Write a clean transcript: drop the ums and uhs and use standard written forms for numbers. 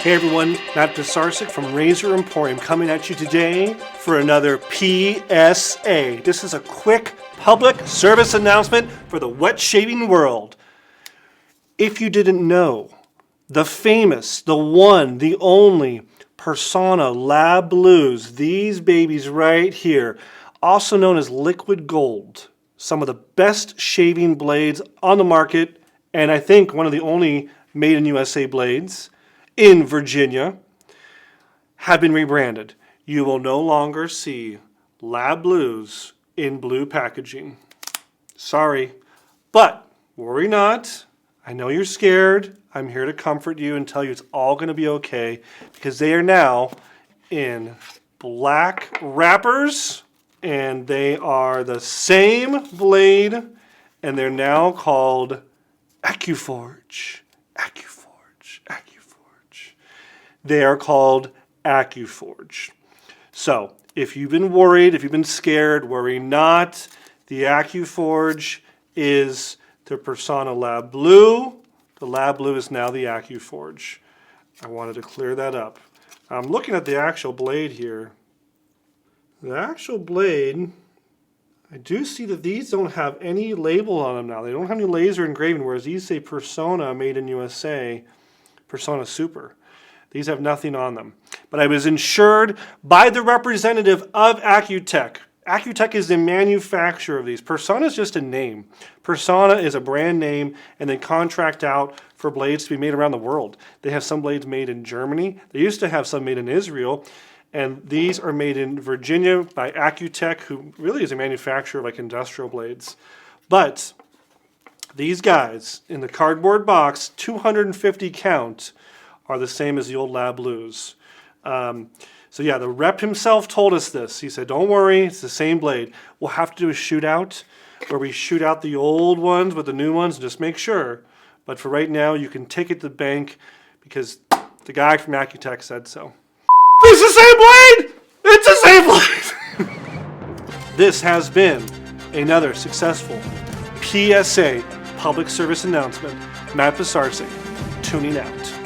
Hey everyone, Matt Pisarcik from Razor Emporium coming at you today for another PSA. This is a quick public service announcement for the wet shaving world. If you didn't know, the famous, the one, the only Personna Lab Blues, these babies right here, also known as liquid gold, some of the best shaving blades on the market, and I think one of the only made in USA blades in Virginia, have been rebranded. You will no longer see Lab Blues in blue packaging. Sorry, but worry not. I know you're scared. I'm here to comfort you and tell you it's all going to be okay because they are now in black wrappers and they are the same blade and they're now called Accuforge. Accuforge. Accuforge. They are called Accuforge. So if you've been worried, if you've been scared, worry not. The Accuforge is the Personna Lab Blue. The Lab Blue is now the Accuforge. I wanted to clear that up. I'm looking at the actual blade here. The actual blade, I do see that these don't have any label on them now. They don't have any laser engraving, whereas these say Personna made in USA, Personna Super. These have nothing on them. But I was insured by the representative of Accutech. Accutech is the manufacturer of these. Personna is just a name. Personna is a brand name, and they contract out for blades to be made around the world. They have some blades made in Germany. They used to have some made in Israel. And these are made in Virginia by Accutech, who really is a manufacturer of like industrial blades. But these guys in the cardboard box, 250 count, are the same as the old Lab Blues. So yeah, the rep himself told us this. He said, don't worry, it's the same blade. We'll have to do a shootout where we shoot out the old ones with the new ones and just make sure. But for right now, you can take it to the bank because the guy from Accutech said so. It's the same blade! It's the same blade! This has been another successful PSA public service announcement. Matt Pisarcik, tuning out.